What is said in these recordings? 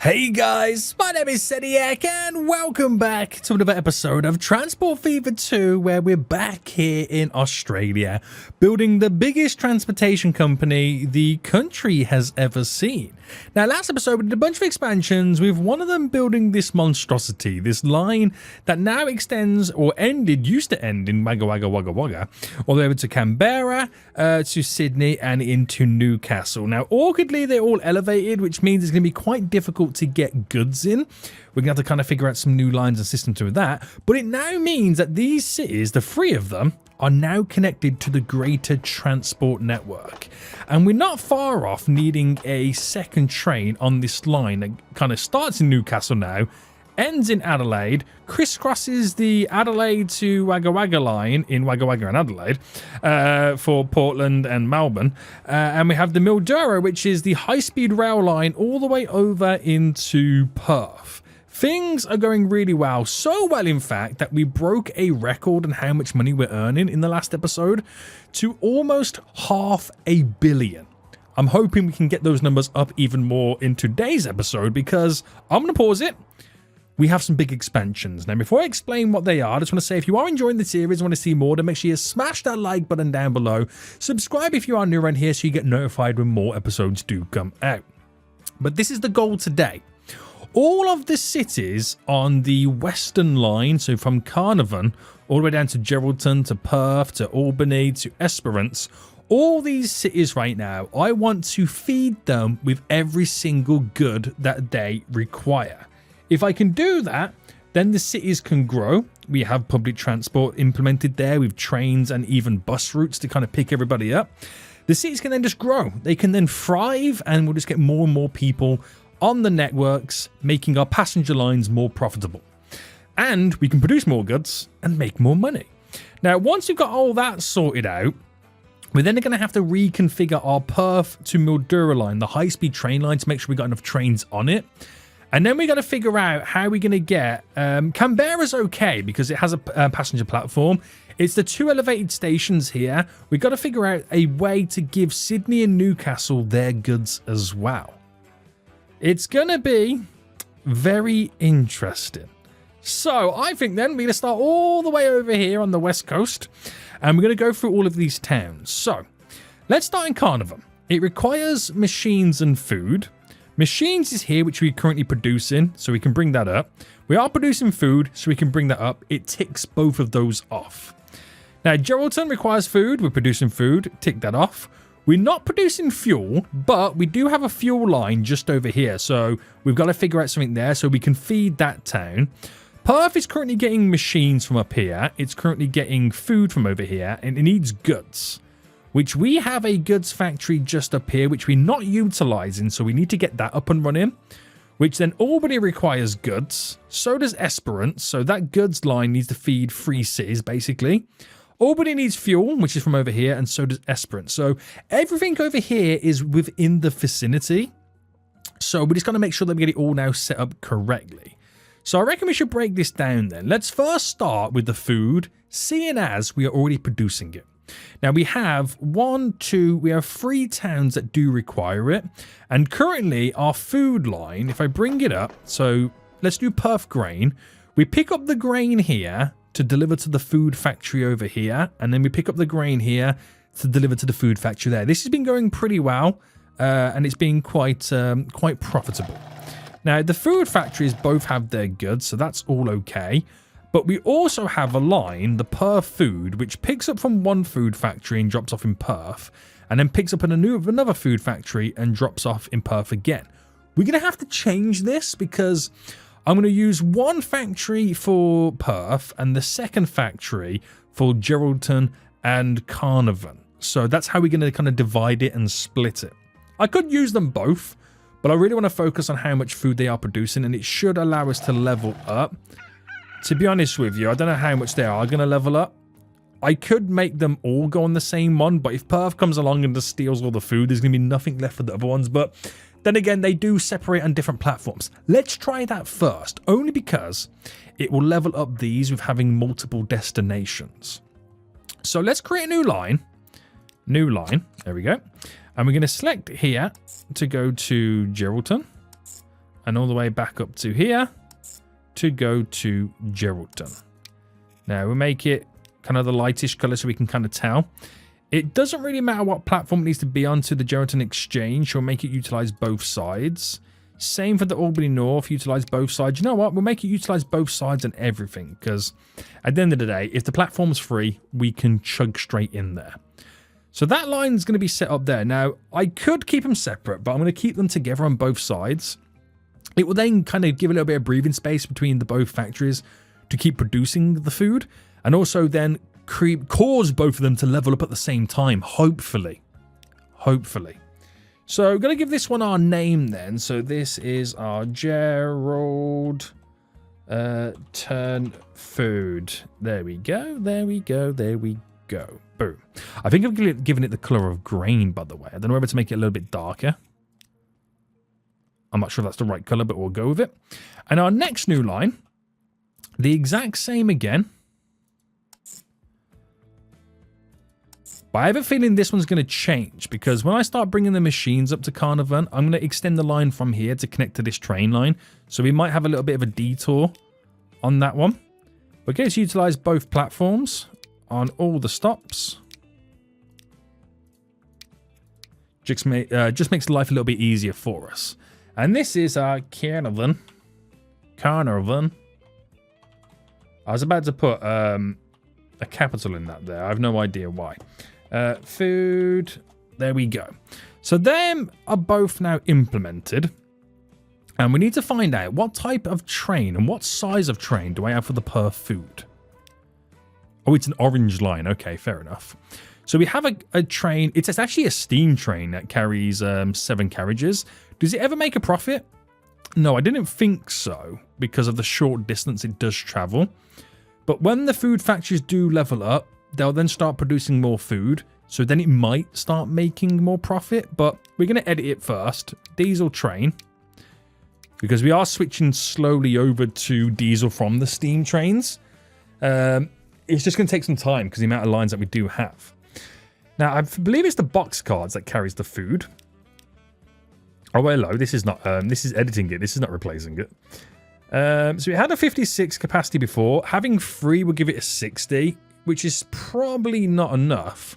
Hey guys, my name is Seniac and welcome back to another episode of Transport Fever 2, where we're back here in Australia building the biggest transportation company the country has ever seen. Now, last episode we did a bunch of expansions, with one of them building this monstrosity, this line that now extends, or used to end in Wagga Wagga Wagga Wagga, all the way over to Canberra, to Sydney and into Newcastle. Now, awkwardly, they're all elevated, which means it's going to be quite difficult to get goods in. We're going to have to kind of figure out some new lines and systems with that. But it now means that these cities, the three of them, are now connected to the greater transport network. And we're not far off needing a second train on this line that kind of starts in Newcastle now, ends in Adelaide, crisscrosses the Adelaide to Wagga Wagga line in Wagga Wagga and Adelaide for Portland and Melbourne. And we have the Mildura, which is the high-speed rail line all the way over into Perth. Things are going really well. So well, in fact, that we broke a record on how much money we're earning in the last episode to almost $500 million. I'm hoping we can get those numbers up even more in today's episode, because I'm going to pause it. We have some big expansions. Now, before I explain what they are, I just want to say, if you are enjoying the series and want to see more, then make sure you smash that like button down below. Subscribe if you are new around here so you get notified when more episodes do come out. But this is the goal today. All of the cities on the Western line, so from Carnarvon all the way down to Geraldton, to Perth, to Albany, to Esperance, all these cities right now, I want to feed them with every single good that they require. If I can do that, then the cities can grow. We have public transport implemented there with trains and even bus routes to kind of pick everybody up. The cities can then just grow. They can then thrive, and we'll just get more and more people on the networks, making our passenger lines more profitable. And we can produce more goods and make more money. Now, once we've got all that sorted out, we're then going to have to reconfigure our Perth to Mildura line, the high-speed train line, to make sure we got enough trains on it. And then we got to figure out how we're going to get... Canberra's okay because it has a passenger platform. It's the two elevated stations here. We've got to figure out a way to give Sydney and Newcastle their goods as well. It's going to be very interesting. So I think then we're going to start all the way over here on the west coast, and we're going to go through all of these towns. So let's start in Carnarvon. It requires machines and food. Machines is here, which we're currently producing, so we can bring that up. We are producing food, so we can bring that up. It ticks both of those off. Now, Geraldton requires food. We're producing food. Tick that off. We're not producing fuel, but we do have a fuel line just over here, so we've got to figure out something there so we can feed that town. Perth is currently getting machines from up here. It's currently getting food from over here, and it needs goods, which we have a goods factory just up here, which we're not utilizing, so we need to get that up and running, which then Albany requires goods. So does Esperance, so that goods line needs to feed 3 cities, basically. Albany needs fuel, which is from over here, and so does Esperance. So everything over here is within the vicinity. So we just got to make sure that we get it all now set up correctly. So I reckon we should break this down then. Let's first start with the food, seeing as we are already producing it. Now we have 3 towns that do require it. And currently our food line, if I bring it up, so let's do Perth grain. We pick up the grain here to deliver to the food factory over here, and then we pick up the grain here to deliver to the food factory there. This has been going pretty well, and it's been quite profitable. Now, the food factories both have their goods, so that's all okay. But we also have a line, the Perth food, which picks up from one food factory and drops off in Perth, and then picks up in another food factory and drops off in Perth again. We're going to have to change this because I'm going to use one factory for Perth and the second factory for Geraldton and Carnarvon. So that's how we're going to kind of divide it and split it. I could use them both, but I really want to focus on how much food they are producing, and it should allow us to level up. To be honest with you, I don't know how much they are going to level up. I could make them all go on the same one, but if Perth comes along and just steals all the food, there's going to be nothing left for the other ones. But then again, they do separate on different platforms. Let's try that first, only because it will level up these with having multiple destinations. So let's create a new line. New line. There we go. And we're going to select here to go to Geraldton. and all the way back up to here to go to Geraldton. Now, we'll make it kind of the lightish color so we can kind of tell. It doesn't really matter what platform it needs to be on to the Geraldton Exchange. We'll make it utilize both sides. Same for the Albany North, utilize both sides. You know what? We'll make it utilize both sides and everything, because at the end of the day, if the platform's free, we can chug straight in there. So that line's going to be set up there. Now, I could keep them separate, but I'm going to keep them together on both sides. It will then kind of give a little bit of breathing space between the both factories to keep producing the food, and also then cause both of them to level up at the same time, hopefully. So I'm going to give this one our name then. So this is our Geraldton food. There we go. Boom. I think I've given it the color of grain, by the way. I don't know whether to make it a little bit darker. I'm not sure if that's the right color, but we'll go with it. And our next new line, the exact same again. But I have a feeling this one's going to change, because when I start bringing the machines up to Carnarvon, I'm going to extend the line from here to connect to this train line. So we might have a little bit of a detour on that one. But let's utilize both platforms on all the stops. Just makes life a little bit easier for us. And this is our Carnarvon. I was about to put a capital in that there. I have no idea why. Food. There we go. So them are both now implemented. And we need to find out what type of train and what size of train do I have for the per food. Oh, it's an orange line. Okay, fair enough. So we have a train. It's actually a steam train that carries 7 carriages. Does it ever make a profit? No, I didn't think so, because of the short distance it does travel. But when the food factories do level up, they'll then start producing more food. So then it might start making more profit. But we're going to edit it first. Diesel train. Because we are switching slowly over to diesel from the steam trains. It's just going to take some time because the amount of lines that we do have. Now, I believe it's the box cards that carries the food. Oh, well, hello. This is not. This is editing it. This is not replacing it. So we had a 56 capacity before. Having 3 will give it a 60, which is probably not enough.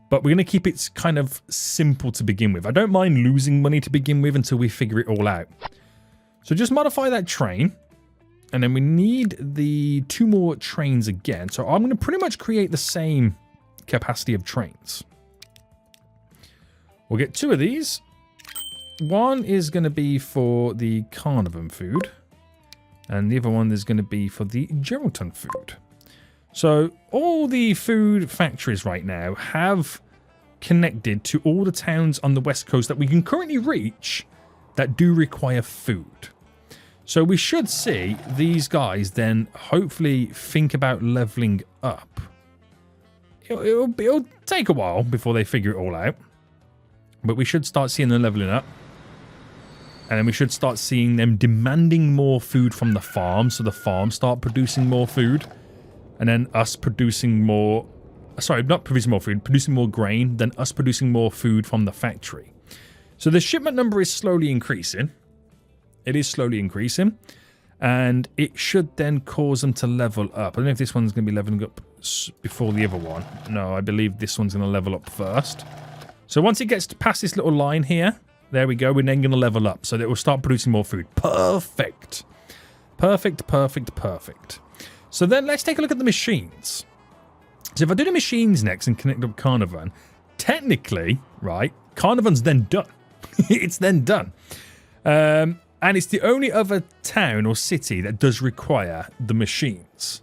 But we're going to keep it kind of simple to begin with. I don't mind losing money to begin with until we figure it all out. So just modify that train. And then we need the 2 more trains again. So I'm going to pretty much create the same capacity of trains. We'll get 2 of these. One is going to be for the Carnarvon food. And the other one is going to be for the Geraldton food. So all the food factories right now have connected to all the towns on the west coast that we can currently reach that do require food. So we should see these guys then hopefully think about leveling up. It'll take a while before they figure it all out. But we should start seeing them leveling up. And then we should start seeing them demanding more food from the farm. So the farm start producing more food. And then us producing more... Sorry, not producing more food. Producing more grain. Then us producing more food from the factory. So the shipment number is slowly increasing. It is slowly increasing. And it should then cause them to level up. I don't know if this one's going to be leveling up before the other one. No, I believe this one's going to level up first. So once it gets past this little line here, there we go. We're then going to level up so that it will start producing more food. Perfect. Perfect, perfect, perfect. So then let's take a look at the machines. So if I do the machines next and connect up Carnarvon, technically, right, Carnarvon's then done. It's then done. And it's the only other town or city that does require the machines.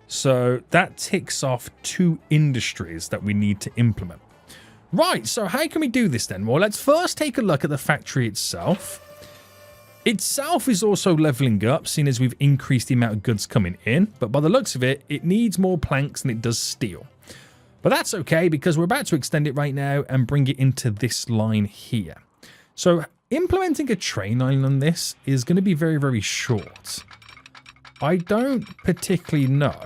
So that ticks off 2 industries that we need to implement. Right, so how can we do this then? Well, let's first take a look at the factory itself. Itself is also leveling up, seeing as we've increased the amount of goods coming in. But by the looks of it, it needs more planks than it does steel. But that's okay, because we're about to extend it right now and bring it into this line here. So implementing a train line on this is going to be very, very short. I don't particularly know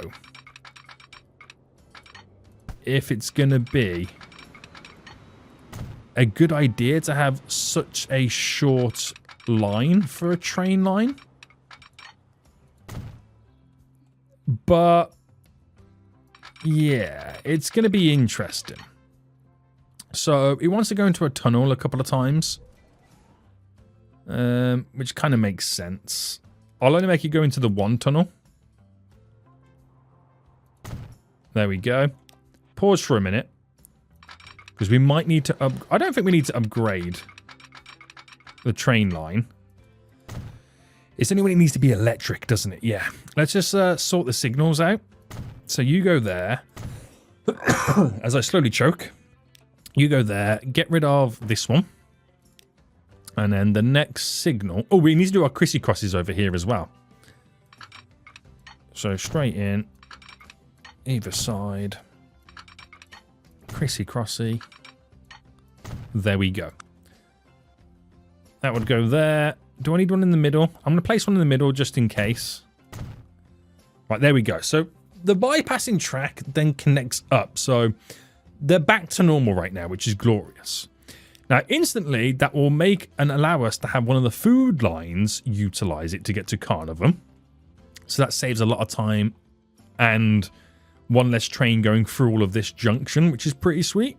if it's going to be a good idea to have such a short line for a train line. But yeah, it's going to be interesting. So he wants to go into a tunnel a couple of times, which kind of makes sense. I'll only make it go into the one tunnel. There we go. Pause for a minute, because we might need to I don't think we need to upgrade the train line. It's only when it needs to be electric, doesn't it? Yeah. Let's just sort the signals out. So you go there. As I slowly choke. You go there. Get rid of this one. And then the next signal. Oh, we need to do our crissy crosses over here as well. So straight in. Either side. Crissy crossy. There we go. That would go there. Do I need one in the middle? I'm going to place one in the middle just in case. Right, there we go. So the bypassing track then connects up. So they're back to normal right now, which is glorious. Now, instantly, that will make and allow us to have one of the food lines utilize it to get to Carnarvon. So that saves a lot of time and one less train going through all of this junction, which is pretty sweet.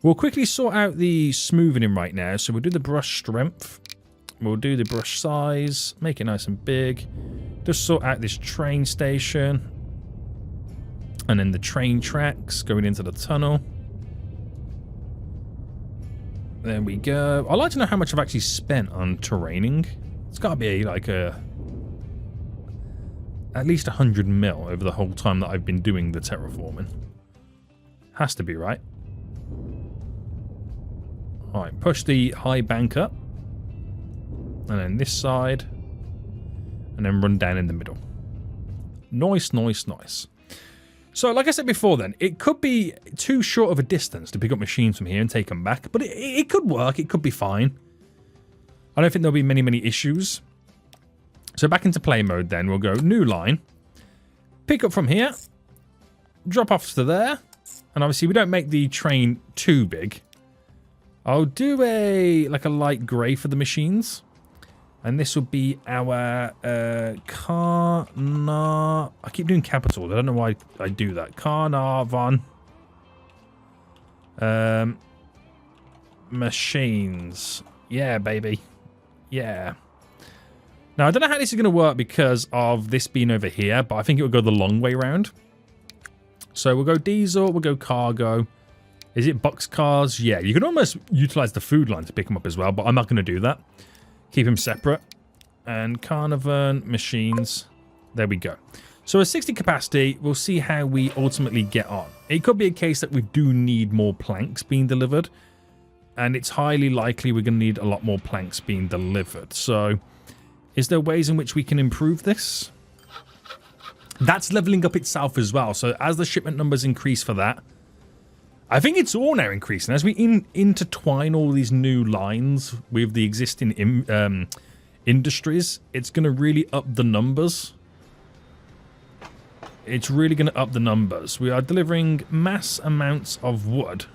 We'll quickly sort out the smoothing right now. So we'll do the brush strength. We'll do the brush size. Make it nice and big. Just sort out this train station. And then the train tracks going into the tunnel. There we go. I'd like to know how much I've actually spent on terraining. It's got to be like at least 100 mil over the whole time that I've been doing the terraforming. Has to be, right? Alright, push the high bank up. And then this side. And then run down in the middle. Nice, nice, nice. So, like I said before then, it could be too short of a distance to pick up machines from here and take them back. But it could work. It could be fine. I don't think there'll be many issues. So, back into play mode then. We'll go new line. Pick up from here. Drop off to there. And obviously, we don't make the train too big. I'll do a light grey for the machines. And this will be our I keep doing capital. I don't know why I do that. Carnarvon. Machines. Yeah, baby. Yeah. Now, I don't know how this is going to work because of this being over here, but I think it will go the long way round. So we'll go diesel, we'll go cargo. Is it boxcars? Yeah, you can almost utilize the food line to pick them up as well, but I'm not going to do that. Keep them separate. And Carnarvon machines. There we go. So a 60 capacity, we'll see how we ultimately get on. It could be a case that we do need more planks being delivered. And it's highly likely we're going to need a lot more planks being delivered. So is there ways in which we can improve this? That's leveling up itself as well. So as the shipment numbers increase for that, I think it's all now increasing. As we intertwine all these new lines with the existing industries, it's going to really up the numbers. It's really going to up the numbers. We are delivering mass amounts of wood.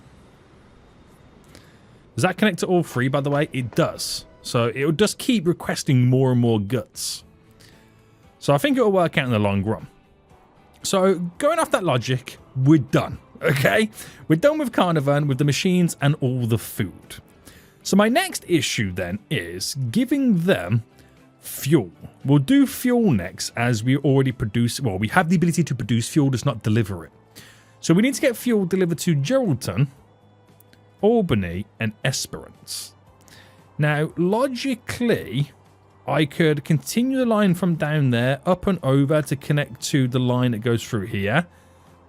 Does that connect to all three, by the way? It does. So it will just keep requesting more and more guts. So I think it will work out in the long run. So going off that logic, we're done. Okay? We're done with Carnarvon, with the machines and all the food. So my next issue then is giving them fuel. We'll do fuel next as we already produce. Well, we have the ability to produce fuel, just not deliver it. So we need to get fuel delivered to Geraldton, Albany and Esperance. Now, logically, I could continue the line from down there up and over to connect to the line that goes through here.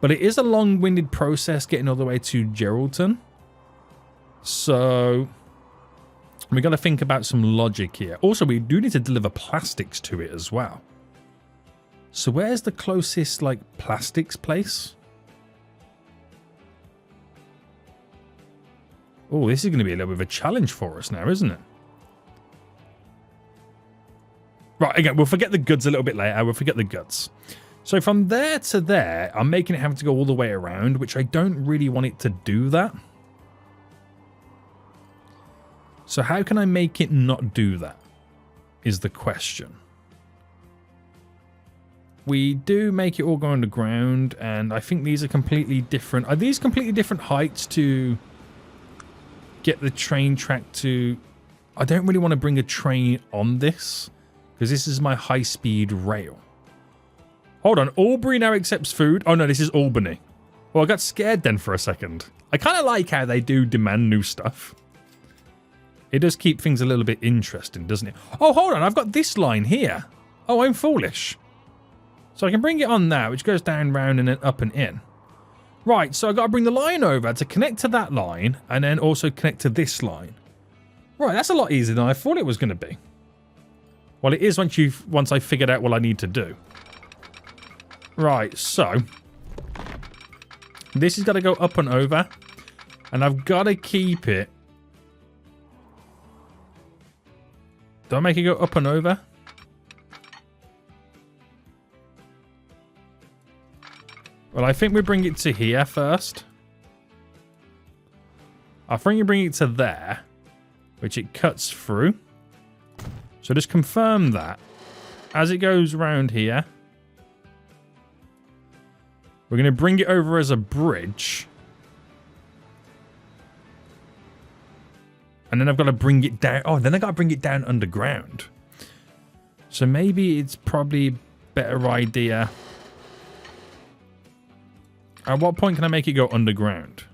But it is a long-winded process getting all the way to Geraldton. So we got to think about some logic here. Also, we do need to deliver plastics to it as well. So where's the closest, plastics place? Oh, this is going to be a little bit of a challenge for us now, isn't it? Right, again, we'll forget the goods a little bit later. We'll forget the goods. So from there to there, I'm making it have to go all the way around, which I don't really want it to do that. So how can I make it not do that? is the question. We do make it all go underground, and I think these are completely different. Are these completely different heights to get the train track to... I don't really want to bring a train on this, because this is my high-speed rail. Hold on, Albury now accepts food? Oh no, this is Albany. Well, I got scared then for a second. I kind of like how they do demand new stuff. It does keep things a little bit interesting, doesn't it? Oh, hold on, I've got this line here. Oh, I'm foolish. So I can bring it on now, which goes down, round, and then up and in. Right, so I've got to bring the line over to connect to that line, and then also connect to this line. Right, that's a lot easier than I thought it was going to be. Well, it is once I figured out what I need to do. Right, so... this has got to go up and over, and I've got to keep it... do I make it go up and over? Well, I think we bring it to here first. I think you bring it to there, which it cuts through. So just confirm that. As it goes around here, we're going to bring it over as a bridge. And then I've got to bring it down. Oh, then I've got to bring it down underground. So maybe it's probably a better idea... at what point can I make it go underground?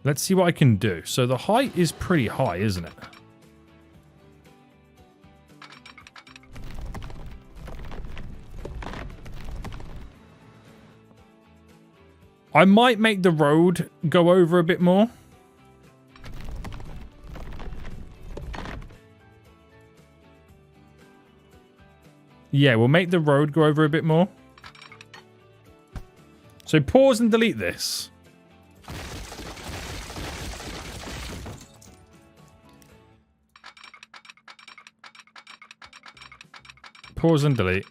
Let's see what I can do. So the height is pretty high, isn't it? I might make the road go over a bit more. Yeah, we'll make the road go over a bit more. So pause and delete this. Pause and delete.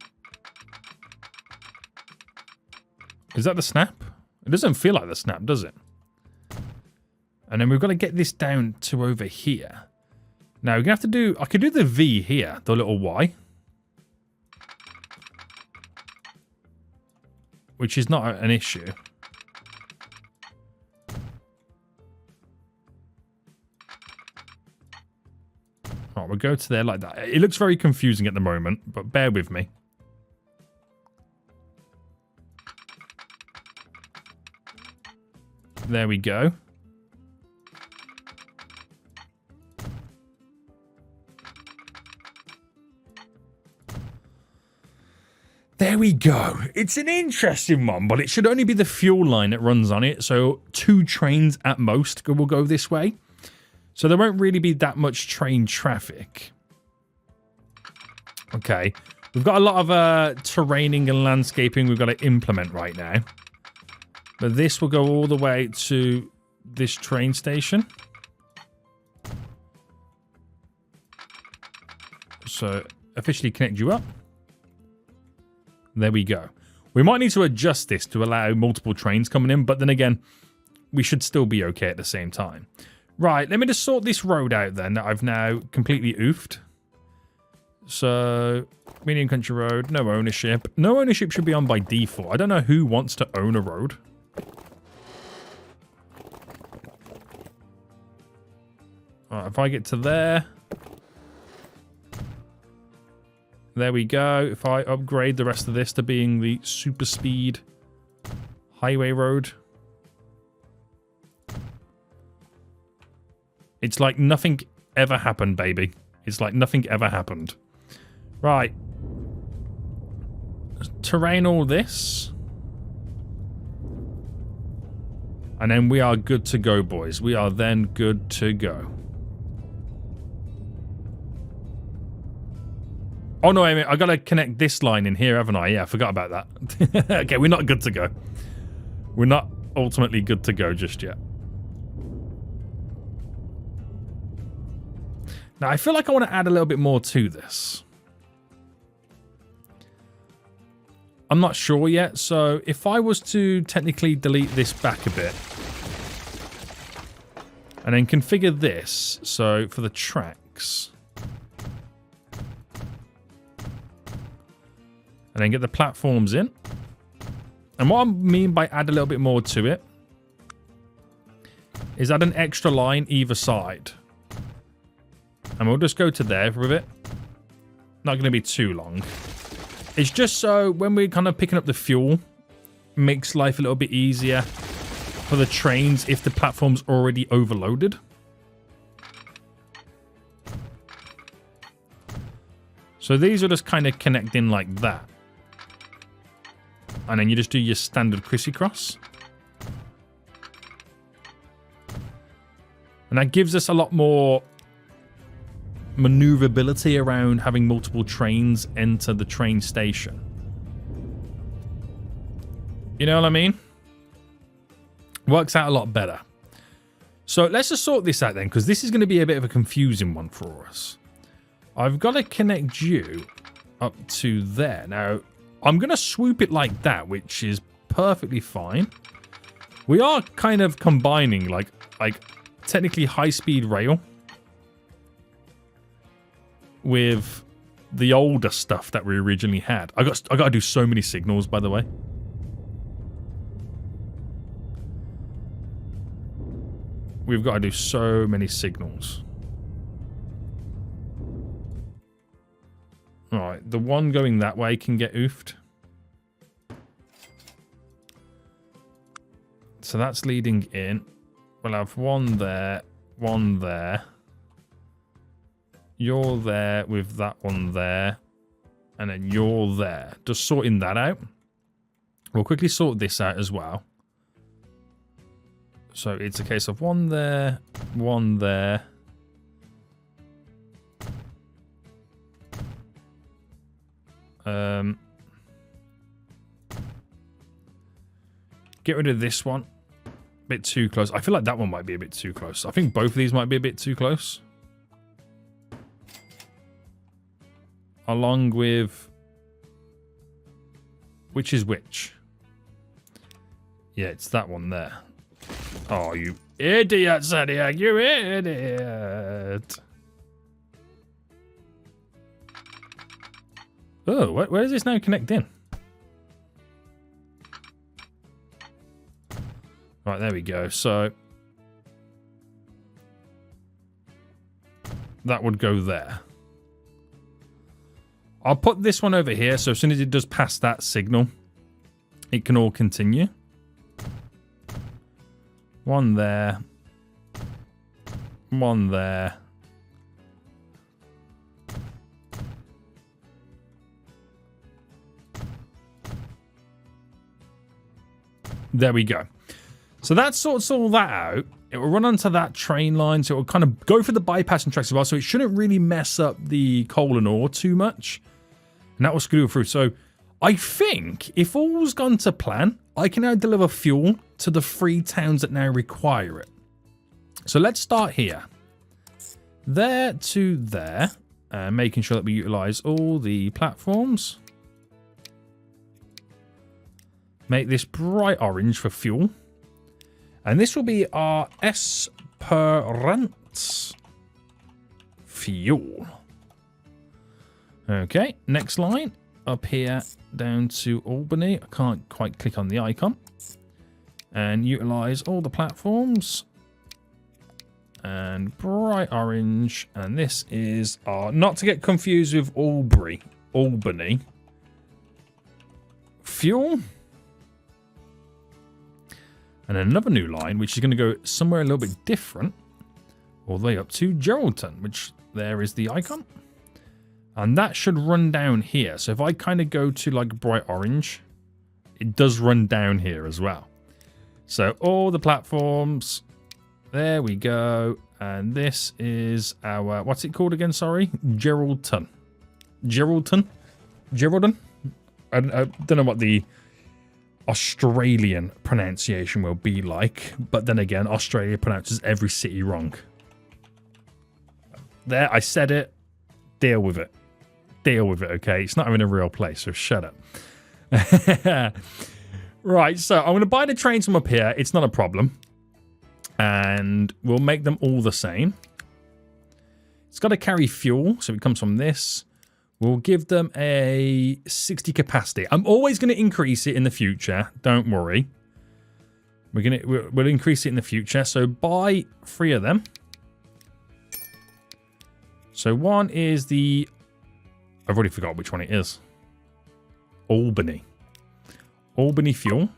Is that the snap? It doesn't feel like the snap, does it? And then we've got to get this down to over here. Now, we're going to have to do... I could do the V here, the little Y. Which is not an issue. Alright, we'll go to there like that. It looks very confusing at the moment, but bear with me. There we go. There we go. It's an interesting one, but it should only be the fuel line that runs on it. So 2 trains at most will go this way. So there won't really be that much train traffic. Okay. We've got a lot of terraining and landscaping we've got to implement right now. But this will go all the way to this train station. So officially connect you up. There we go. We might need to adjust this to allow multiple trains coming in, but then again, we should still be okay at the same time. Right, let me just sort this road out then that I've now completely oofed. So, medium country road, no ownership. No ownership should be on by default. I don't know who wants to own a road. Alright, if I get to there... There we go. If I upgrade the rest of this to being the super speed highway road. It's like nothing ever happened, baby. It's like nothing ever happened. Right. Terrain all this. And then we are good to go, boys. We are then good to go. Oh, no, I got to connect this line in here, haven't I? Yeah, I forgot about that. Okay, we're not good to go. We're not ultimately good to go just yet. Now, I feel like I want to add a little bit more to this. I'm not sure yet, so if I was to technically delete this back a bit... And then configure this. So for the tracks. And then get the platforms in. And what I mean by add a little bit more to it is add an extra line either side. And we'll just go to there for a bit. Not going to be too long. It's just so when we're kind of picking up the fuel, makes life a little bit easier for the trains if the platform's already overloaded. So these are just kind of connecting like that. And then you just do your standard crisscross. And that gives us a lot more maneuverability around having multiple trains enter the train station. You know what I mean? Works out a lot better. So let's just sort this out then, because this is going to be a bit of a confusing one for us. I've got to connect you up to there. Now, I'm going to swoop it like that, which is perfectly fine. We are kind of combining like technically high-speed rail with the older stuff that we originally had. I got to do so many signals, by the way. We've got to do so many signals. Alright, the one going that way can get oofed. So that's leading in. We'll have one there, one there. You're there with that one there. And then you're there. Just sorting that out. We'll quickly sort this out as well. So it's a case of one there, one there. Get rid of this one. Bit too close. I feel like that one might be a bit too close. I think both of these might be a bit too close. Along with... which is which? Yeah, it's that one there. Oh, you idiot, Zodiac, you idiot. Oh, where does this now connect in? Right, there we go. So that would go there. I'll put this one over here, so as soon as it does pass that signal, it can all continue. One there. One there. There we go. So that sorts all that out. It will run onto that train line, so it will kind of go for the bypassing tracks as well, so it shouldn't really mess up the coal and ore too much. And that will screw through. So I think if all's gone to plan, I can now deliver fuel to the 3 towns that now require it. So let's start here. There to there. Making sure that we utilize all the platforms. Make this bright orange for fuel. And this will be our Esperance fuel. Okay, next line. Up here down to Albany. I can't quite click on the icon. And utilize all the platforms. And bright orange. And this is our, not to get confused with Albany. Fuel. And another new line, which is going to go somewhere a little bit different. All the way up to Geraldton, which there is the icon. And that should run down here. So if I kind of go to like bright orange, it does run down here as well. So all the platforms, there we go. And this is our, what's it called again? Sorry, Geraldton. Geraldton? I don't know what the Australian pronunciation will be like, but then again, Australia pronounces every city wrong. There, I said it. Deal with it. Deal with it, okay? It's not even a real place, so shut up. Right, so I'm going to buy the trains from up here. It's not a problem. And we'll make them all the same. It's got to carry fuel, so it comes from this. We'll give them a 60 capacity. I'm always going to increase it in the future. Don't worry. We'll increase it in the future. So buy 3 of them. So one is the... I've already forgot which one it is. Albany. Albany fuel.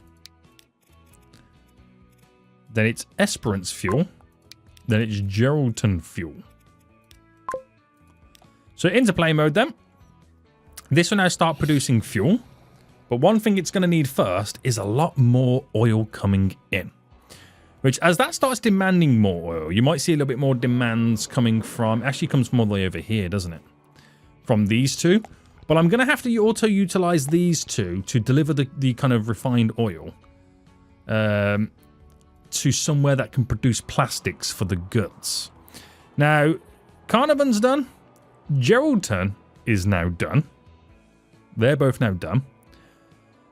Then it's Esperance fuel. Then it's Geraldton fuel. So into play mode then. This will now start producing fuel. But one thing it's going to need first is a lot more oil coming in. Which, as that starts demanding more oil, you might see a little bit more demands coming from... Actually comes from all the way over here, doesn't it? From these two. But I'm going to have to auto-utilize these two to deliver the kind of refined oil. To somewhere that can produce plastics for the goods. Now, Carnarvon's done. Geraldton is now done. They're both now done.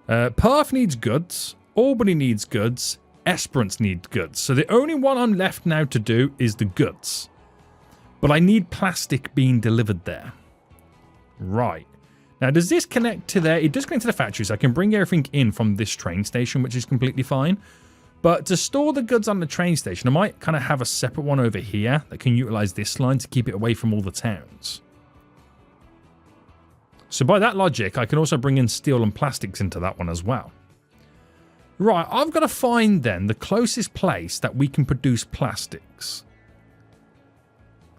Perth needs goods. Albany needs goods. Esperance needs goods. So the only one I'm left now to do is the goods. But I need plastic being delivered there. Right. Now, does this connect to there? It does connect to the factory, so I can bring everything in from this train station, which is completely fine. But to store the goods on the train station, I might kind of have a separate one over here that can utilize this line to keep it away from all the towns. So by that logic, I can also bring in steel and plastics into that one as well. Right, I've got to find then the closest place that we can produce plastics.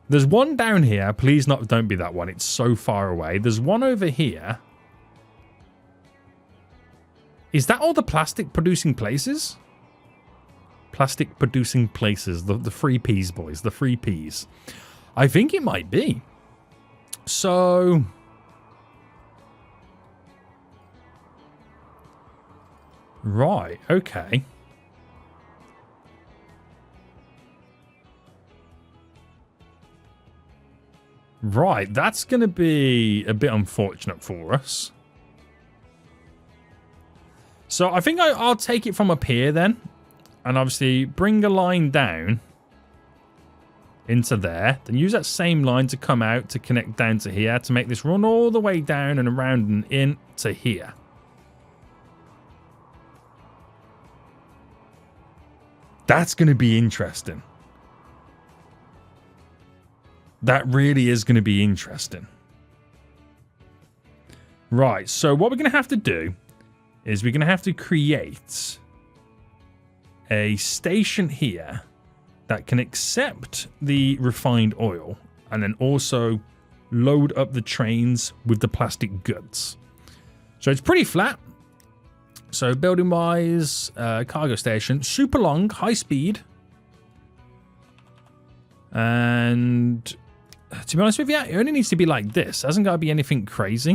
There's one down here. Please don't be that one. It's so far away. There's one over here. Is that all the plastic producing places? Plastic producing places. The 3 Ps, boys. The 3 Ps. I think it might be. So... Right, okay. Right, that's going to be a bit unfortunate for us. So I think I'll take it from up here then. And obviously bring a line down into there. Then use that same line to come out to connect down to here to make this run all the way down and around and in to here. That's going to be interesting. That really is going to be interesting. Right, so what we're going to have to do is we're going to have to create a station here that can accept the refined oil and then also load up the trains with the plastic goods. So it's pretty flat. So building wise, cargo station, super long, high speed. And to be honest with you, it only needs to be like this. It hasn't got to be anything crazy.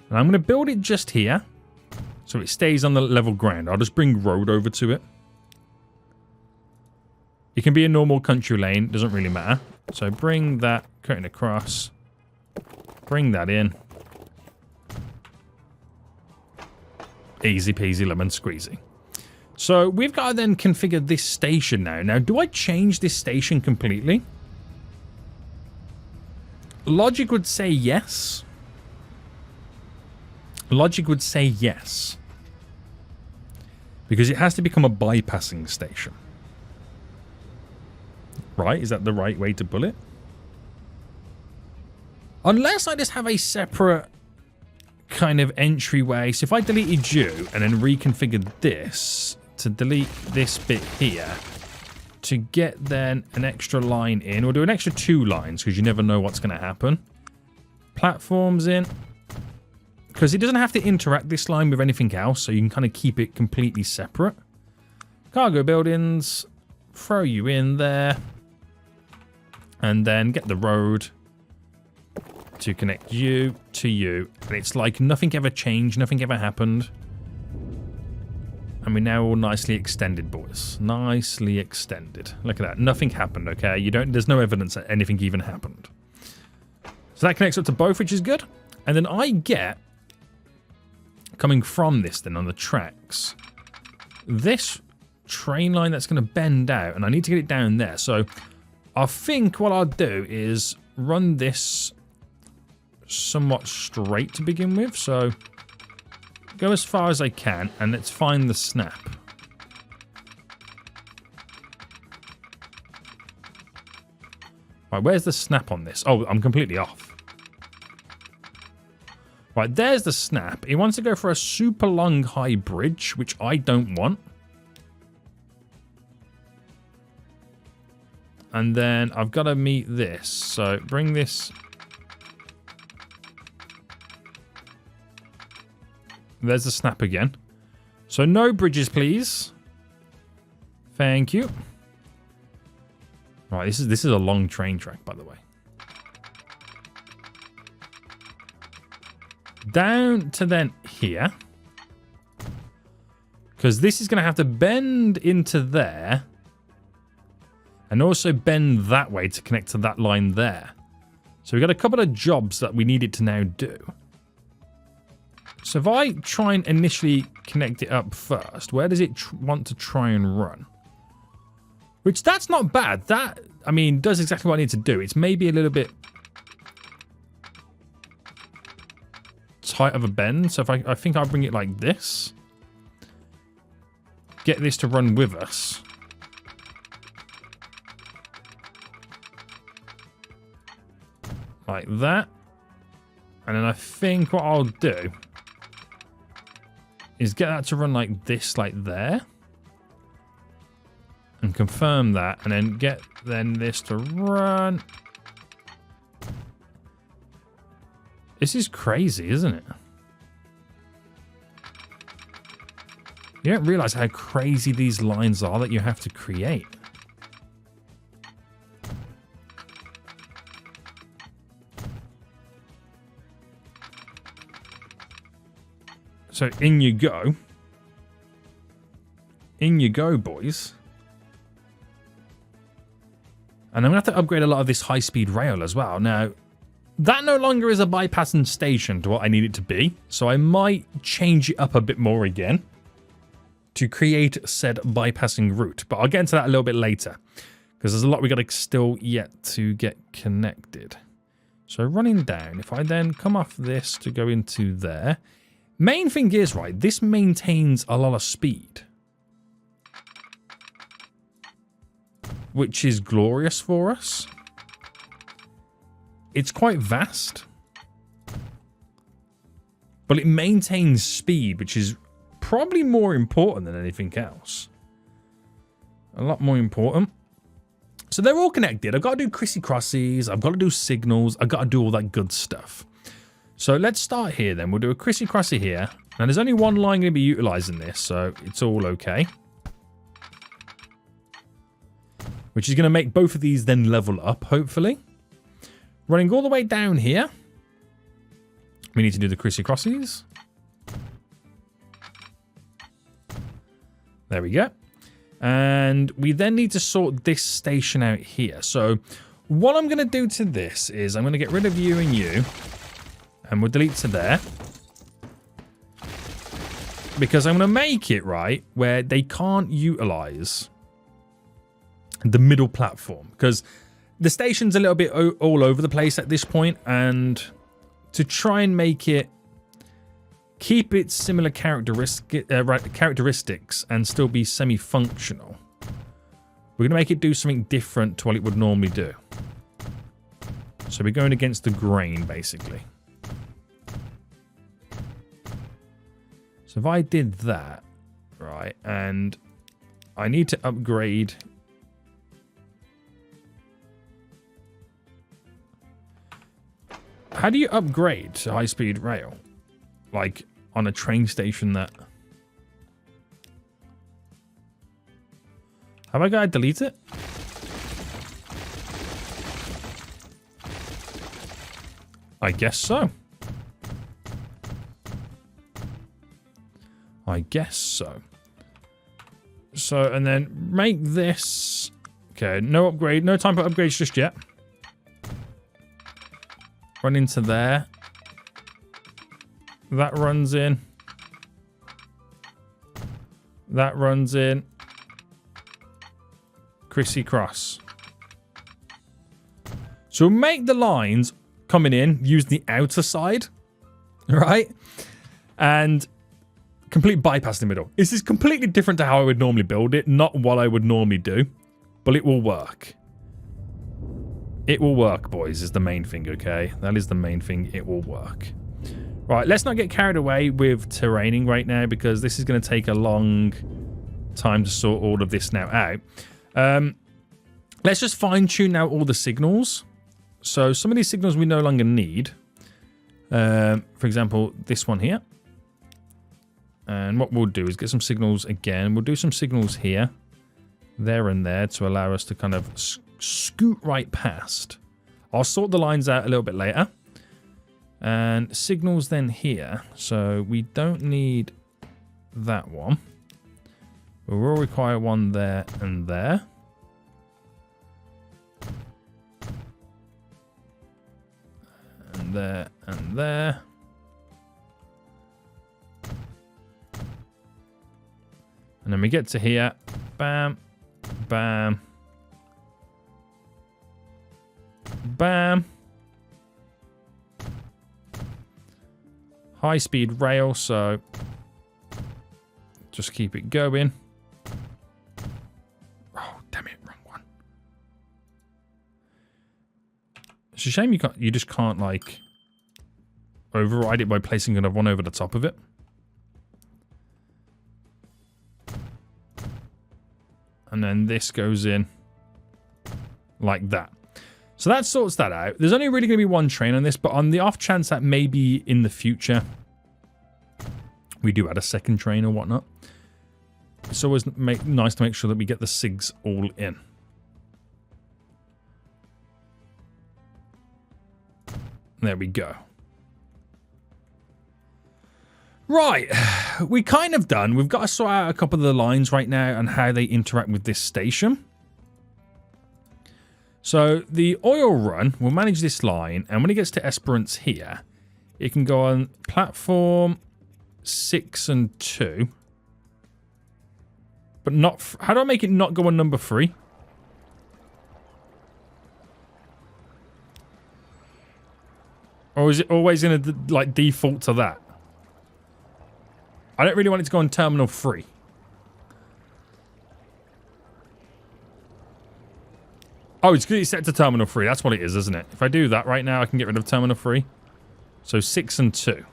And I'm going to build it just here. So it stays on the level ground. I'll just bring road over to it. It can be a normal country lane. Doesn't really matter. So bring that, cutting across. Bring that in. Easy peasy lemon squeezy. So we've got to then configure this station now. Now, do I change this station completely? Logic would say yes. Logic would say yes. Because it has to become a bypassing station. Right? Is that the right way to pull it? Unless I just have a separate kind of entryway. So if I deleted you and then reconfigured this to delete this bit here to get then an extra line in, or do an extra 2 lines because you never know what's going to happen. Platforms in. Because it doesn't have to interact this line with anything else, so you can kind of keep it completely separate. Cargo buildings. Throw you in there. And then get the road to connect you to you. And it's like nothing ever changed, nothing ever happened. And we're now all nicely extended, boys. Nicely extended. Look at that. Nothing happened, okay? There's no evidence that anything even happened. So that connects up to both, which is good. And then I get, coming from this then on the tracks, this train line that's going to bend out, and I need to get it down there. So I think what I'll do is run this somewhat straight to begin with. So go as far as I can, and let's find the snap. Right, where's the snap on this? Oh, I'm completely off. Right, there's the snap. He wants to go for a super long high bridge, which I don't want. And then I've got to meet this. So bring this. There's the snap again. So no bridges, please. Thank you. Right, this is a long train track, by the way. Down to then here. Because this is going to have to bend into there. And also bend that way to connect to that line there. So we've got a couple of jobs that we needed to now do. So if I try and initially connect it up first, where does it want to try and run? Which, that's not bad. That, I mean, does exactly what I need to do. It's maybe a little bit tight of a bend. So if I think I'll bring it like this. Get this to run with us. Like that. And then I think what I'll do is get that to run like this, like there. And confirm that, and then get this to run. This is crazy, isn't it? You don't realize how crazy these lines are that you have to create. So in you go. In you go, boys. And I'm going to have to upgrade a lot of this high-speed rail as well. Now, that no longer is a bypassing station to what I need it to be. So I might change it up a bit more again to create said bypassing route. But I'll get into that a little bit later. Because there's a lot we got to still yet to get connected. So running down, if I then come off this to go into there. Main thing is, right, this maintains a lot of speed. Which is glorious for us. It's quite vast. But it maintains speed, which is probably more important than anything else. A lot more important. So they're all connected. I've got to do crissy-crossies. I've got to do signals. I've got to do all that good stuff. So let's start here then. We'll do a crissy-crossy here. Now there's only one line going to be utilizing this, so it's all okay. Which is going to make both of these then level up, hopefully. Running all the way down here. We need to do the crissy-crossies. There we go. And we then need to sort this station out here. So what I'm going to do to this is I'm going to get rid of you and you. And we'll delete to there. Because I'm going to make it, right, where they can't utilize the middle platform. Because the station's a little bit all over the place at this point. And to try and make it keep its similar characteristics and still be semi-functional, we're going to make it do something different to what it would normally do. So we're going against the grain, basically. So if I did that, right, and I need to upgrade. How do you upgrade to high-speed rail? Like on a train station that... Have I got to delete it? I guess so. I guess so. So, and then make this... Okay, no upgrade. No time for upgrades just yet. Run into there. That runs in. That runs in. Crissy-cross. So we'll make the lines coming in, use the outer side, right? And complete bypass the middle. This is completely different to how I would normally build it, not what I would normally do, but it will work. It will work, boys, is the main thing, okay? That is the main thing. It will work. Right, let's not get carried away with terraining right now because this is going to take a long time to sort all of this now out. Let's just fine-tune now all the signals. So some of these signals we no longer need. For example, this one here. And what we'll do is get some signals again. We'll do some signals here, there and there to allow us to kind of scoot right past. I'll sort the lines out a little bit later. And signals then here. So we don't need that one. We will require one there and there. And there and there. And then we get to here. Bam. Bam. Bam. High speed rail, so just keep it going. Oh, damn it, wrong one. It's a shame you just can't like override it by placing another one over the top of it. And then this goes in like that. So that sorts that out. There's only really going to be one train on this, but on the off chance that maybe in the future we do add a second train or whatnot, it's always nice to make sure that we get the SIGs all in. There we go. Right, we're kind of done. We've got to sort out a couple of the lines right now and how they interact with this station. So the oil run will manage this line, and when it gets to Esperance here, it can go on platform 6 and 2. But not... How do I make it not go on number 3? Or is it always going to like default to that? I don't really want it to go on terminal 3. Oh, it's set to terminal 3. That's what it is, isn't it? If I do that right now, I can get rid of terminal 3. So 6 and 2.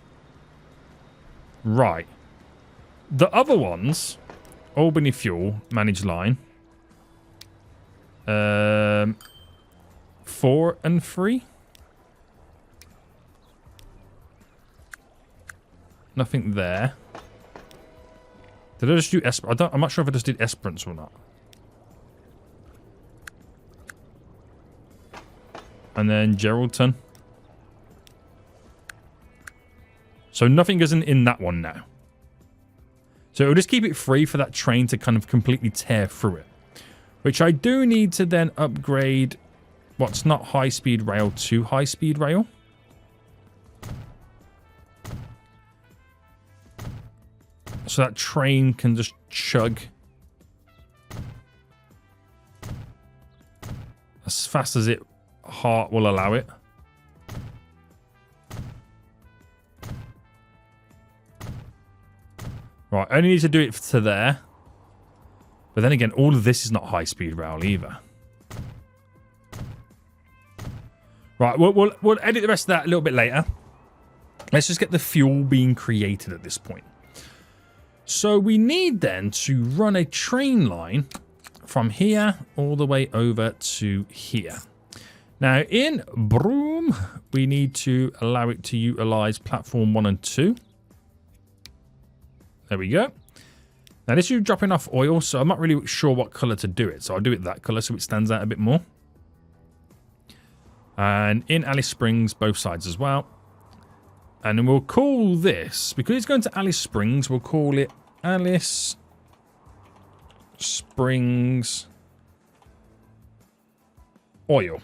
Right. The other ones, Albany Fuel, managed line. 4 and 3. Nothing there. Did I just do Esperance? I'm not sure if I just did Esperance or not. And then Geraldton. So nothing goes in that one now. So it'll just keep it free for that train to kind of completely tear through it. Which I do need to then upgrade what's not high-speed rail to high-speed rail. So that train can just chug as fast as it heart will allow it. Right, I only need to do it to there. But then again, all of this is not high-speed rail either. Right, we'll edit the rest of that a little bit later. Let's just get the fuel being created at this point. So we need then to run a train line from here all the way over to here. Now in Broom, we need to allow it to utilize platform 1 and 2. There we go. Now this is dropping off oil, so I'm not really sure what color to do it. So I'll do it that color so it stands out a bit more. And in Alice Springs, both sides as well. And then we'll call this, because it's going to Alice Springs, we'll call it Alice Springs Oil.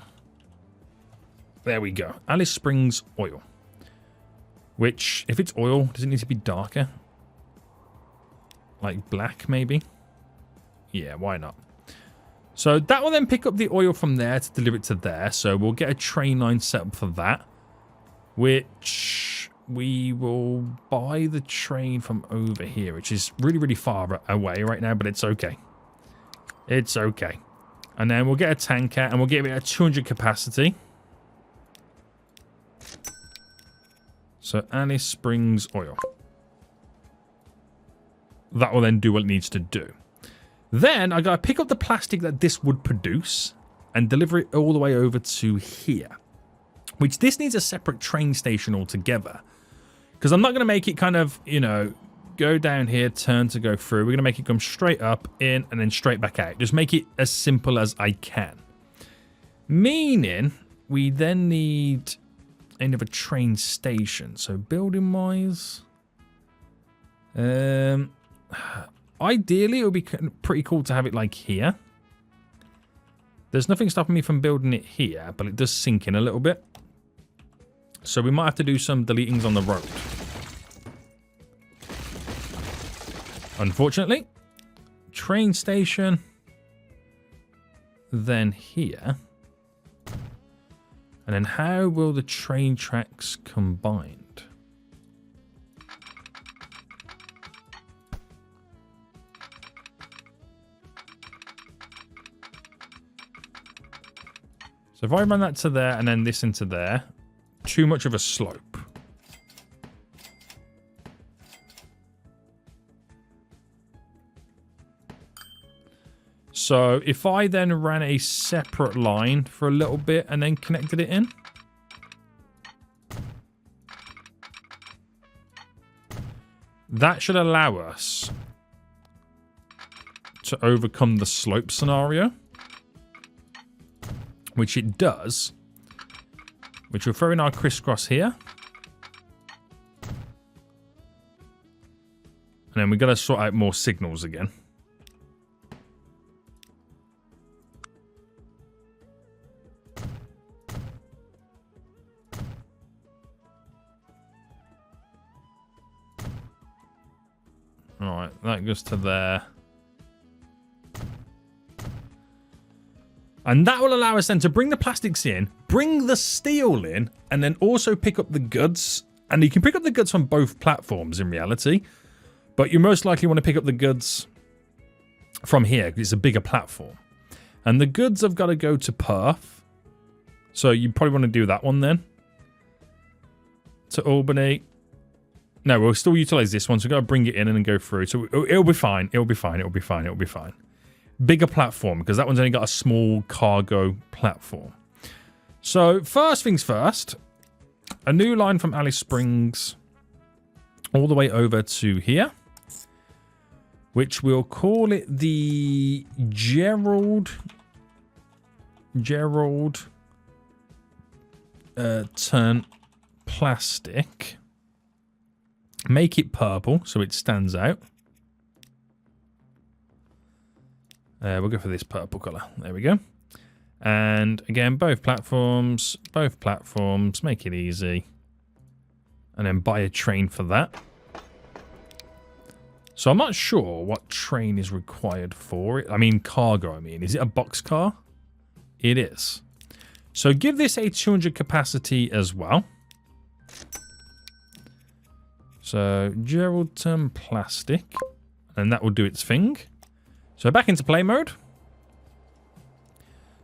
There we go. Alice Springs Oil. Which, if it's oil, does it need to be darker? Like black, maybe? Yeah, why not? So that will then pick up the oil from there to deliver it to there. So we'll get a train line set up for that, which we will buy the train from over here, which is really, really far away right now, but it's okay. It's okay. And then we'll get a tanker and we'll give it a 200 capacity. So Alice Springs oil. That will then do what it needs to do. Then I got to pick up the plastic that this would produce and deliver it all the way over to here. Which this needs a separate train station altogether. Because I'm not going to make it kind of, you know, go down here, turn to go through. We're going to make it come straight up, in, and then straight back out. Just make it as simple as I can. Meaning we then need another train station. So building-wise... ideally, it would be pretty cool to have it like here. There's nothing stopping me from building it here, but it does sink in a little bit. So we might have to do some deletings on the road. Unfortunately. Train station. Then here. And then how will the train tracks combine? So if I run that to there and then this into there, too much of a slope. So if I then ran a separate line for a little bit and then connected it in. That should allow us to overcome the slope scenario. Which it does. Which we'll throw in our crisscross here. And then we've got to sort out more signals again. Alright, that goes to there. And that will allow us then to bring the plastics in, bring the steel in, and then also pick up the goods. And you can pick up the goods from both platforms in reality. But you most likely want to pick up the goods from here because it's a bigger platform. And the goods have got to go to Perth. So you probably want to do that one then. To Albany. No, we'll still utilize this one. So we've got to bring it in and then go through. So it'll be fine. It'll be fine. It'll be fine. It'll be fine. Bigger platform because that one's only got a small cargo platform. So first things first, a new line from Alice Springs all the way over to here, which we'll call it the Gerald turn plastic. Make it purple so it stands out. We'll go for this purple colour. There we go. And again, both platforms, make it easy. And then buy a train for that. So I'm not sure what train is required for it. I mean, cargo, Is it a boxcar? It is. So give this a 200 capacity as well. So Geraldton plastic. And that will do its thing. So back into play mode.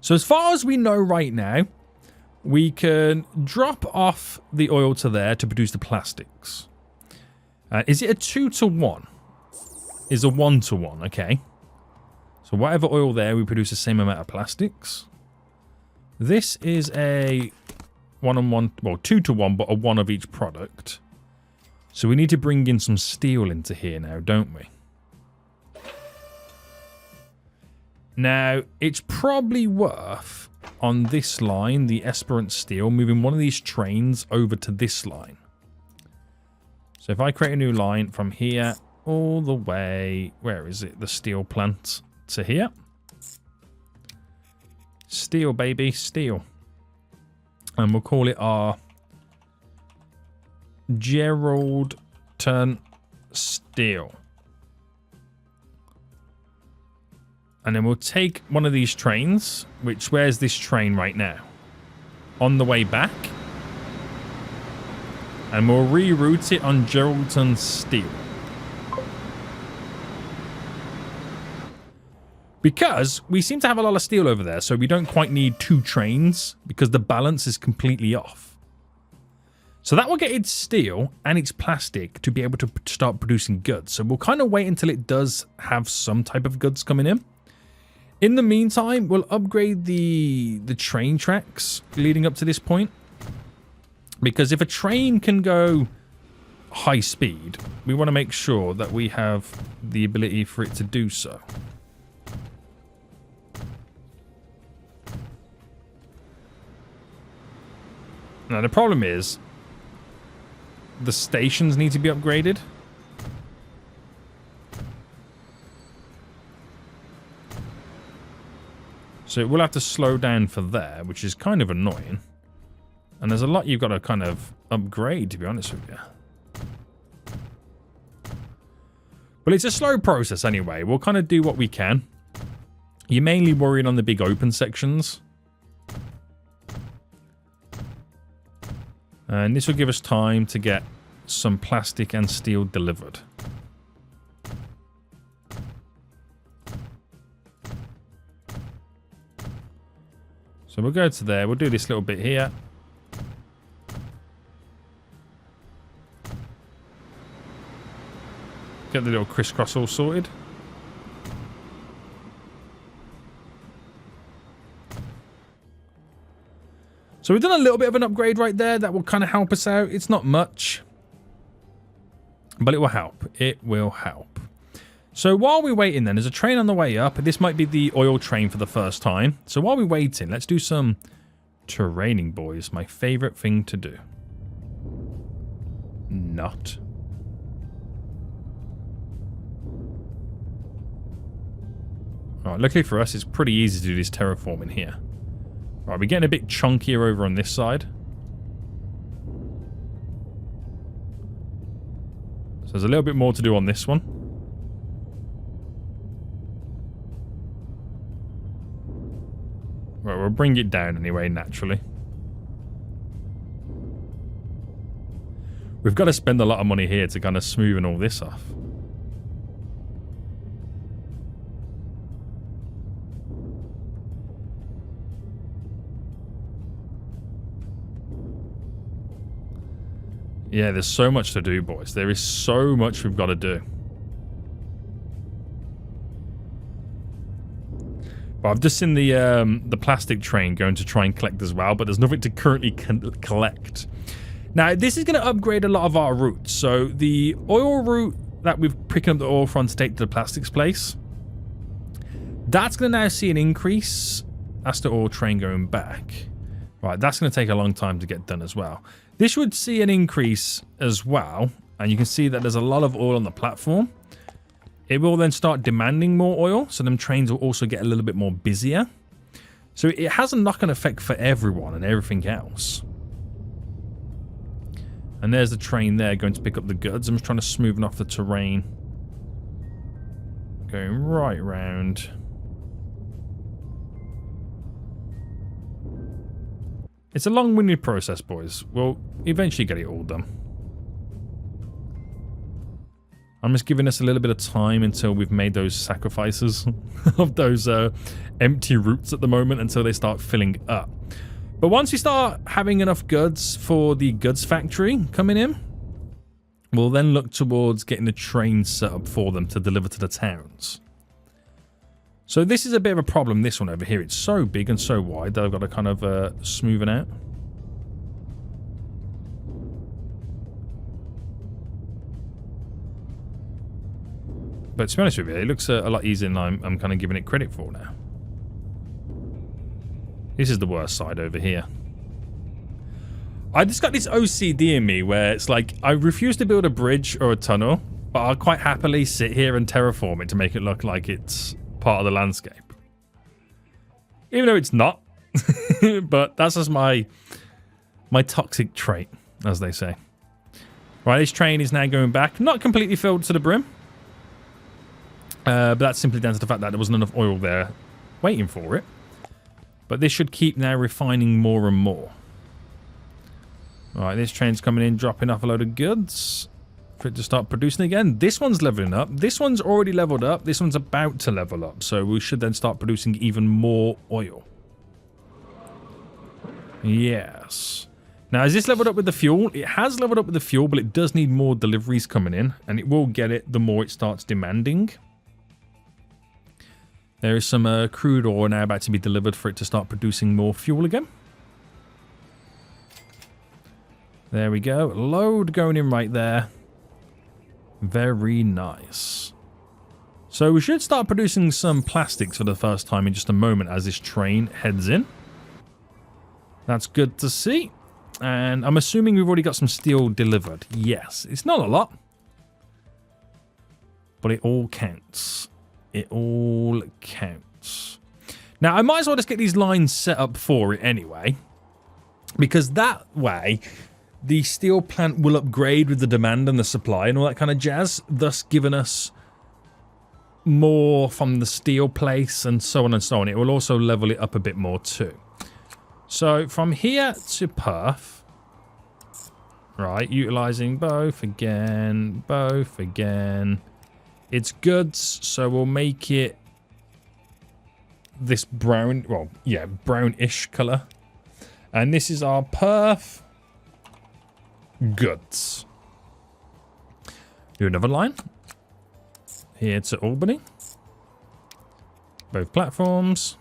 So as far as we know right now, we can drop off the oil to there to produce the plastics. Is it a 2-to-1? Is a 1-to-1, okay. So whatever oil there, we produce the same amount of plastics. This is a 1-on-1, well 2-to-1, but a 1 of each product. So we need to bring in some steel into here now, don't we? Now, it's probably worth, on this line, the Esperance Steel, moving one of these trains over to this line. So if I create a new line from here all the way, where is it? The steel plant to here. Steel, baby, steel. And we'll call it our Geraldton Steel. And then we'll take one of these trains, which, where's this train right now? On the way back. And we'll reroute it on Geraldton Steel. Because we seem to have a lot of steel over there, so we don't quite need 2 trains because the balance is completely off. So that will get its steel and its plastic to be able to start producing goods. So we'll kind of wait until it does have some type of goods coming in. In the meantime, we'll upgrade the train tracks leading up to this point. Because if a train can go high speed, we want to make sure that we have the ability for it to do so. Now, the problem is the stations need to be upgraded. So we'll have to slow down for there, which is kind of annoying. And there's a lot you've got to kind of upgrade, to be honest with you. But it's a slow process anyway. We'll kind of do what we can. You're mainly worrying on the big open sections. And this will give us time to get some plastic and steel delivered. So we'll go to there. We'll do this little bit here. Get the little crisscross all sorted. So we've done a little bit of an upgrade right there. That will kind of help us out. It's not much, but it will help. It will help. So while we're waiting then, there's a train on the way up. This might be the oil train for the first time. So while we're waiting, let's do some terraining, boys. My favorite thing to do. Not. Alright, luckily for us, it's pretty easy to do this terraforming here. Right, we're getting a bit chunkier over on this side. So there's a little bit more to do on this one. Right, we'll bring it down anyway, naturally. We've got to spend a lot of money here to kind of smoothen all this off. Yeah, there's so much to do, boys. There is so much we've got to do. But I've just seen the plastic train going to try and collect as well, but there's nothing to currently collect. Now, this is going to upgrade a lot of our routes. So the oil route that we've picking up the oil from to take to the plastics place, that's going to now see an increase. That's the oil train going back. Right, that's going to take a long time to get done as well. This would see an increase as well, and you can see that there's a lot of oil on the platform. It will then start demanding more oil, so them trains will also get a little bit more busier. So it has a knock-on effect for everyone and everything else. And there's the train there going to pick up the goods. I'm just trying to smoothen off the terrain. Going right round. It's a long-winded process, boys. We'll eventually get it all done. I'm just giving us a little bit of time until we've made those sacrifices of those empty routes at the moment until they start filling up. But once we start having enough goods for the goods factory coming in, we'll then look towards getting the trains set up for them to deliver to the towns. So this is a bit of a problem, this one over here. It's so big and so wide that I've got to kind of smoothen out. But to be honest with you, it looks a lot easier than I'm kind of giving it credit for now. This is the worst side over here. I just got this OCD in me where it's like, I refuse to build a bridge or a tunnel, but I'll quite happily sit here and terraform it to make it look like it's part of the landscape. Even though it's not. But that's just my toxic trait, as they say. Right, this train is now going back. Not completely filled to the brim. But that's simply down to the fact that there wasn't enough oil there waiting for it. But this should keep now refining more and more. Alright, this train's coming in, dropping off a load of goods for it to start producing again. This one's leveling up. This one's already leveled up. This one's about to level up. So we should then start producing even more oil. Yes. Now, is this leveled up with the fuel? It has leveled up with the fuel, but it does need more deliveries coming in. And it will get it the more it starts demanding. There is some crude oil now about to be delivered for it to start producing more fuel again. There we go. Load going in right there. Very nice. So we should start producing some plastics for the first time in just a moment as this train heads in. That's good to see. And I'm assuming we've already got some steel delivered. Yes. It's not a lot. But it all counts. It all counts. Now, I might as well just get these lines set up for it anyway. Because that way, the steel plant will upgrade with the demand and the supply and all that kind of jazz. Thus giving us more from the steel place and so on and so on. It will also level it up a bit more too. So from here to Perth. Right, utilizing both again. Both again. It's goods, so we'll make it this brown, well, yeah, brownish color. And this is our Perth goods. Do another line. Here to Albany. Both platforms.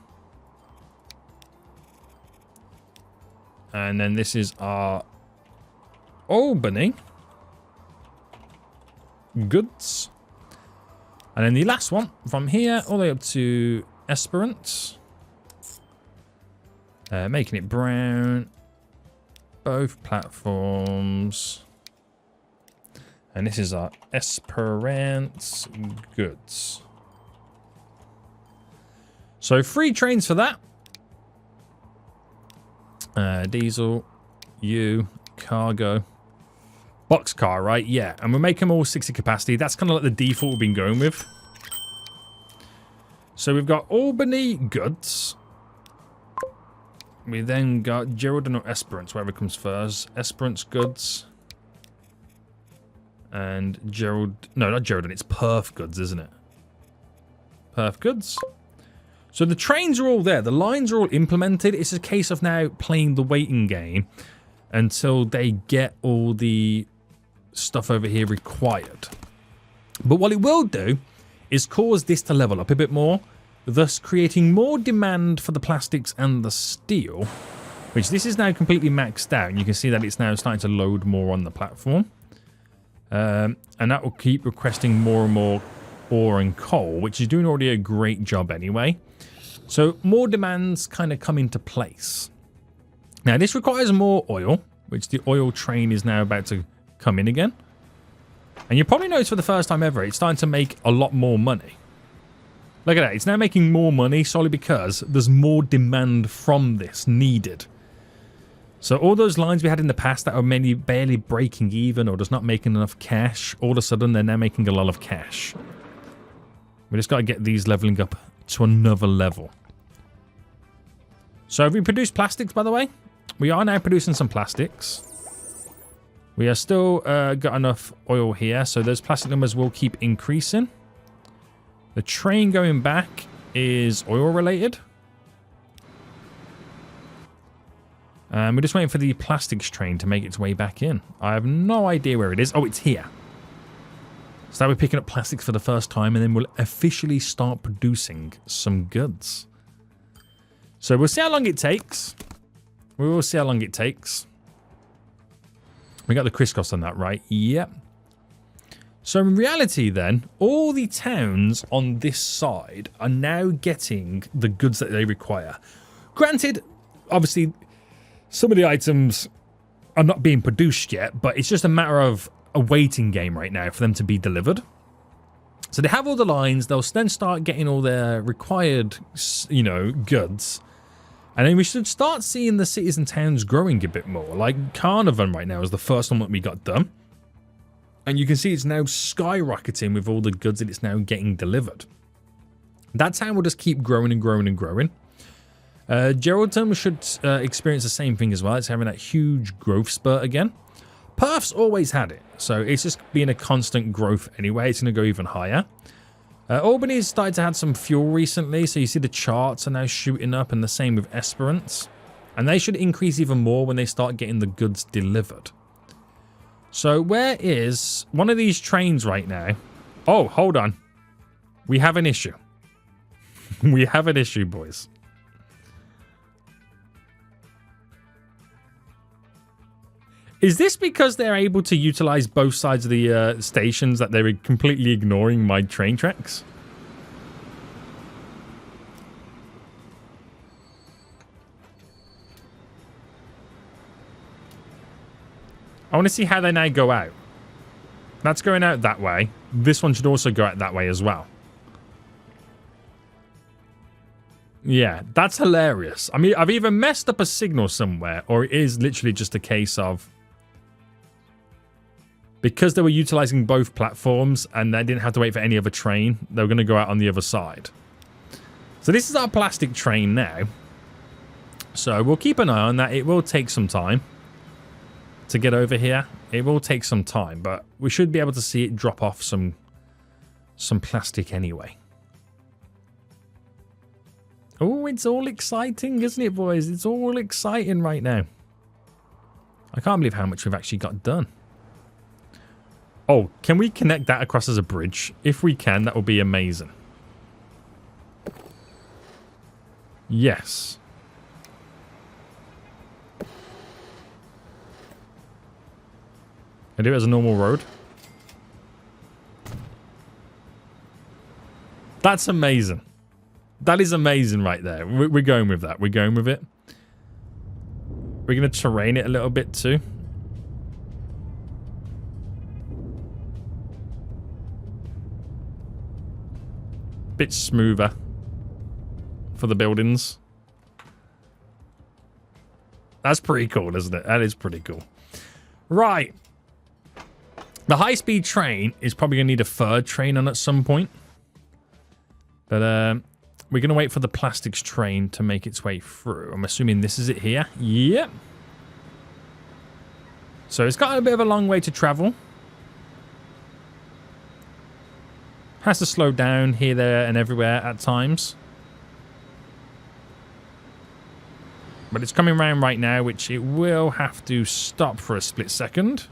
And then this is our Albany goods. And then the last one from here all the way up to Esperance. Making it brown. Both platforms. And this is our Esperance goods. So 3 trains for that. Diesel, cargo. Boxcar, right? Yeah. And we'll make them all 60 capacity. That's kind of like the default we've been going with. So we've got Albany goods. We then got Geraldine or Esperance, whatever comes first. Esperance goods. And Gerald... No, not Geraldine. It's Perth goods, isn't it? Perth goods. So the trains are all there. The lines are all implemented. It's a case of now playing the waiting game until they get all the stuff over here required. But what it will do is cause this to level up a bit more, thus creating more demand for the plastics and the steel, which this is now completely maxed out. You can see that it's now starting to load more on the platform. And that will keep requesting more and more ore and coal, which is doing already a great job anyway. So more demands kind of come into place. Now this requires more oil, which the oil train is now about to come in again. And you probably notice for the first time ever, it's starting to make a lot more money. Look at that. It's now making more money solely because there's more demand from this needed. So all those lines we had in the past that were mainly barely breaking even or just not making enough cash, all of a sudden they're now making a lot of cash. We just got to get these leveling up to another level. So have we produced plastics, by the way? We are now producing some plastics. We are still got enough oil here, so those plastic numbers will keep increasing. The train going back is oil related. We're just waiting for the plastics train to make its way back in. I have no idea where it is. Oh, it's here. So now we're picking up plastics for the first time, and then we'll officially start producing some goods. So we'll see how long it takes. We will see how long it takes. We got the crisscross on that, right? Yep. So in reality then, all the towns on this side are now getting the goods that they require. Granted, obviously, some of the items are not being produced yet, but it's just a matter of a waiting game right now for them to be delivered. So they have all the lines. They'll then start getting all their required, you know, goods. And then we should start seeing the cities and towns growing a bit more. Like Carnarvon right now is the first one that we got done. And you can see it's now skyrocketing with all the goods that it's now getting delivered. That town will just keep growing and growing and growing. Geraldton should experience the same thing as well. It's having that huge growth spurt again. Perth's always had it, so it's just been a constant growth anyway. It's going to go even higher. Albany's started to have some fuel recently, so you see the charts are now shooting up, and the same with Esperance. And they should increase even more when they start getting the goods delivered. So where is one of these trains right now? Oh, hold on. We have an issue. We have an issue, boys. Is this because they're able to utilize both sides of the stations that they're completely ignoring my train tracks? I want to see how they now go out. That's going out that way. This one should also go out that way as well. Yeah, that's hilarious. I mean, I've either messed up a signal somewhere, or it is literally just a case of... because they were utilizing both platforms and they didn't have to wait for any other train, they were going to go out on the other side. So this is our plastic train now. So we'll keep an eye on that. It will take some time to get over here. It will take some time, but we should be able to see it drop off some plastic anyway. Oh, it's all exciting, isn't it, boys? It's all exciting right now. I can't believe how much we've actually got done. Oh, can we connect that across as a bridge? If we can, that would be amazing. Yes. I do it as a normal road. That's amazing. That is amazing right there. We're going with that. We're going with it. We're going to terrain it a little bit too. Bit smoother for the buildings. That's pretty cool, isn't it? That is pretty cool. Right. The high-speed train is probably going to need a third train on at some point. But we're going to wait for the plastics train to make its way through. I'm assuming this is it here. Yep. So it's got a bit of a long way to travel. Has to slow down here, there, and everywhere at times. But it's coming around right now, which it will have to stop for a split second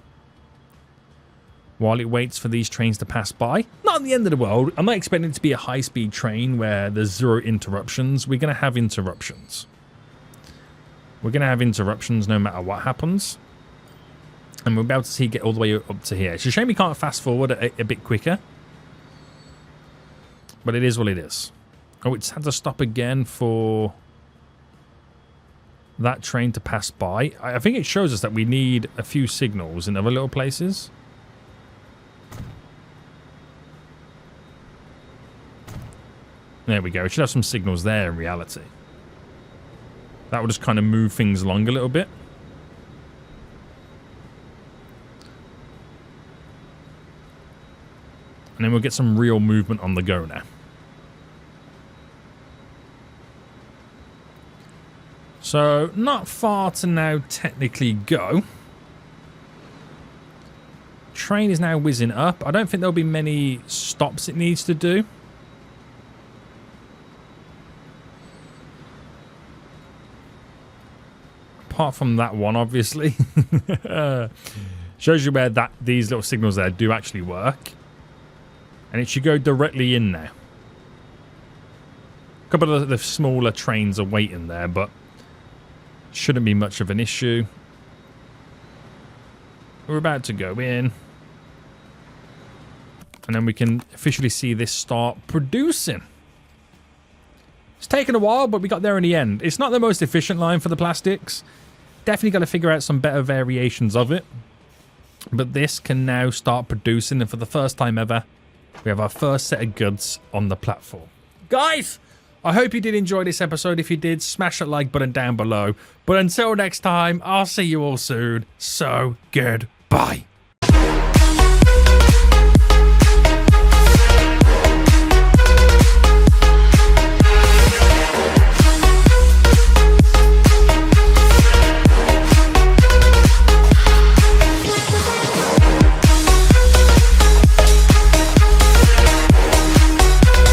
while it waits for these trains to pass by. Not the end of the world. I'm not expecting it to be a high-speed train where there's zero interruptions. We're going to have interruptions. We're going to have interruptions no matter what happens. And we'll be able to see it get all the way up to here. It's a shame we can't fast forward a bit quicker. But it is what it is. Oh, it's had to stop again for that train to pass by. I think it shows us that we need a few signals in other little places. There we go. We should have some signals there in reality. That will just kind of move things along a little bit. And then we'll get some real movement on the go now. So, not far to now technically go. Train is now whizzing up. I don't think there'll be many stops it needs to do. Apart from that one, obviously. Shows you where these little signals there do actually work. And it should go directly in now. A couple of the smaller trains are waiting there, but shouldn't be much of an issue. We're about to go in. And then we can officially see this start producing. It's taken a while, but we got there in the end. It's not the most efficient line for the plastics. Definitely got to figure out some better variations of it. But this can now start producing, and for the first time ever, we have our first set of goods on the platform. Guys, I hope you did enjoy this episode. If you did, smash that like button down below. But until next time, I'll see you all soon. So, goodbye.